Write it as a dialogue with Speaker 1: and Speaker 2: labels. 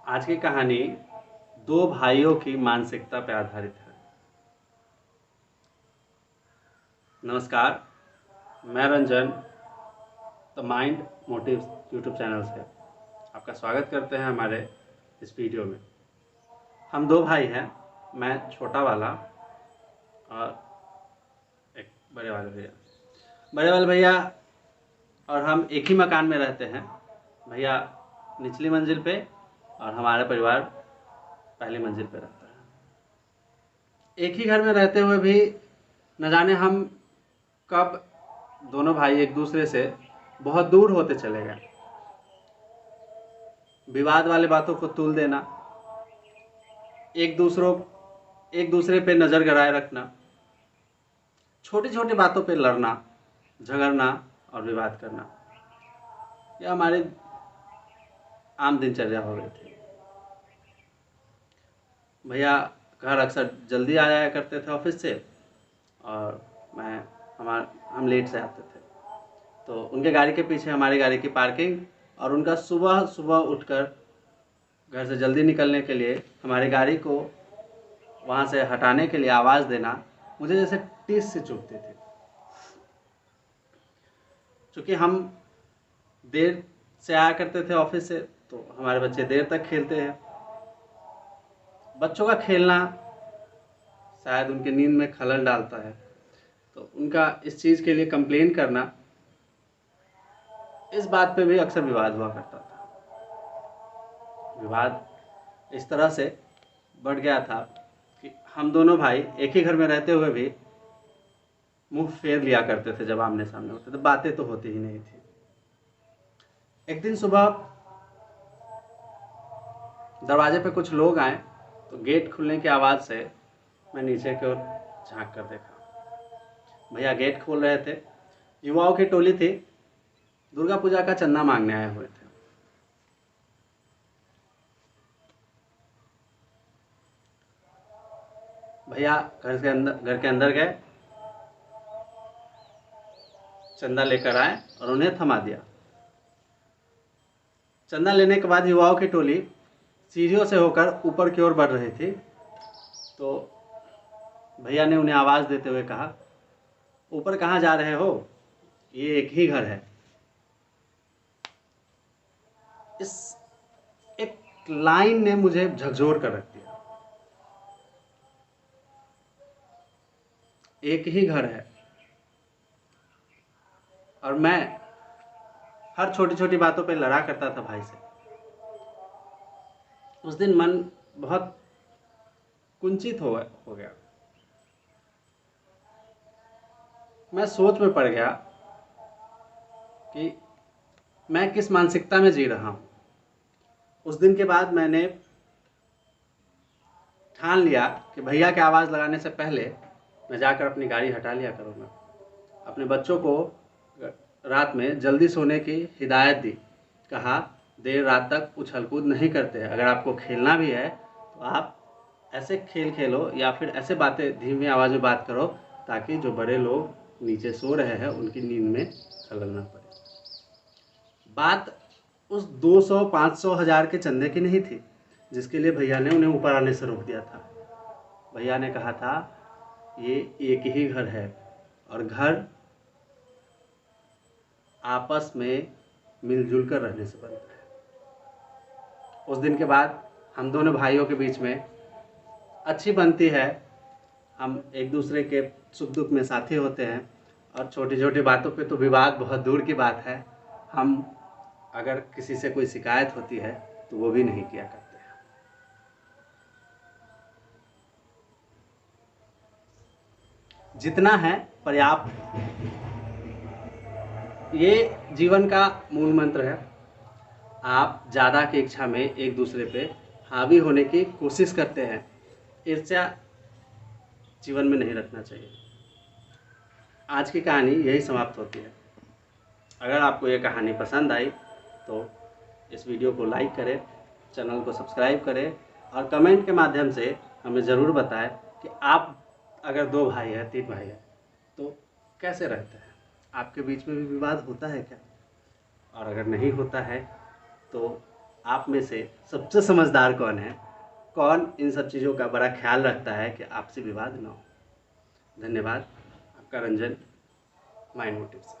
Speaker 1: आज की कहानी दो भाइयों की मानसिकता पर आधारित है। नमस्कार, मैं Ranjan the mind motives YouTube channel से आपका स्वागत करते हैं हमारे इस वीडियो में। हम दो भाई हैं, मैं छोटा वाला और एक बड़े वाले भैया और हम एक ही मकान में रहते हैं। भैया निचली मंजिल पे और हमारा परिवार पहली मंजिल पे रहता है। एक ही घर में रहते हुए भी न जाने हम कब दोनों भाई एक दूसरे से बहुत दूर होते चले गए। विवाद वाले बातों को तुल देना, एक दूसरे पे नज़र गड़ाए रखना, छोटी छोटी बातों पे लड़ना, झगड़ना और विवाद करना, यह हमारी आम दिनचर्या हो गई थी। भैया घर अक्सर जल्दी आ जाया करते थे ऑफिस से और हम लेट से आते थे, तो उनके गाड़ी के पीछे हमारी गाड़ी की पार्किंग और उनका सुबह सुबह उठकर घर से जल्दी निकलने के लिए हमारी गाड़ी को वहाँ से हटाने के लिए आवाज़ देना मुझे जैसे टीस से चुभती थी। चूँकि हम देर से आया करते थे ऑफिस से, तो हमारे बच्चे देर तक खेलते हैं। बच्चों का खेलना शायद उनकी नींद में खलल डालता है, तो उनका इस चीज़ के लिए कंप्लेन करना, इस बात पे भी अक्सर विवाद हुआ करता था। विवाद इस तरह से बढ़ गया था कि हम दोनों भाई एक ही घर में रहते हुए भी मुंह फेर लिया करते थे। जब आमने सामने होते थे बातें तो होती ही नहीं थी। एक दिन सुबह दरवाजे पे कुछ लोग आए, तो गेट खुलने की आवाज़ से मैं नीचे की ओर झांक कर देखा। भैया गेट खोल रहे थे। युवाओं की टोली थी, दुर्गा पूजा का चंदा मांगने आए हुए थे। भैया घर के अंदर गए, चंदा लेकर आए और उन्हें थमा दिया। चंदा लेने के बाद युवाओं की टोली सीढ़ियों से होकर ऊपर की ओर बढ़ रही थी, तो भैया ने उन्हें आवाज़ देते हुए कहा, ऊपर कहाँ जा रहे हो, ये एक ही घर है। इस एक लाइन ने मुझे झकझोर कर रख दिया। एक ही घर है और मैं हर छोटी छोटी बातों पे लड़ा करता था भाई से। उस दिन मन बहुत कुंचित हो गया। मैं सोच में पड़ गया कि मैं किस मानसिकता में जी रहा हूँ। उस दिन के बाद मैंने ठान लिया कि भैया की आवाज़ लगाने से पहले मैं जाकर अपनी गाड़ी हटा लिया करूँगा। अपने बच्चों को रात में जल्दी सोने की हिदायत दी। कहा, देर रात तक उछल कूद नहीं करते हैं, अगर आपको खेलना भी है तो आप ऐसे खेल खेलो या फिर ऐसे बातें धीमी आवाज़ में बात करो ताकि जो बड़े लोग नीचे सो रहे हैं उनकी नींद में खलल ना पड़े। बात उस 200, 500, 1000 के चंदे की नहीं थी जिसके लिए भैया ने उन्हें ऊपर आने से रोक दिया था। भैया ने कहा था, ये एक ही घर है और घर आपस में मिलजुल कर रहने से बनता है। उस दिन के बाद हम दोनों भाइयों के बीच में अच्छी बनती है। हम एक दूसरे के सुख दुख में साथी होते हैं और छोटी छोटी बातों पे तो विवाद बहुत दूर की बात है। हम अगर किसी से कोई शिकायत होती है तो वो भी नहीं किया करते हैं। जितना है पर्याप्त, ये जीवन का मूल मंत्र है। आप ज़्यादा की इच्छा में एक दूसरे पे हावी होने की कोशिश करते हैं। ईर्ष्या जीवन में नहीं रखना चाहिए। आज की कहानी यही समाप्त होती है। अगर आपको ये कहानी पसंद आई तो इस वीडियो को लाइक करें, चैनल को सब्सक्राइब करें और कमेंट के माध्यम से हमें ज़रूर बताएं कि आप अगर 2 भाई हैं, 3 भाई हैं तो कैसे रहते हैं। आपके बीच में भी विवाद होता है क्या? और अगर नहीं होता है तो आप में से सबसे समझदार कौन है, कौन इन सब चीज़ों का बड़ा ख्याल रखता है कि आपसी विवाद ना हो। धन्यवाद। आपका रंजन, माइंड मोटिव्स।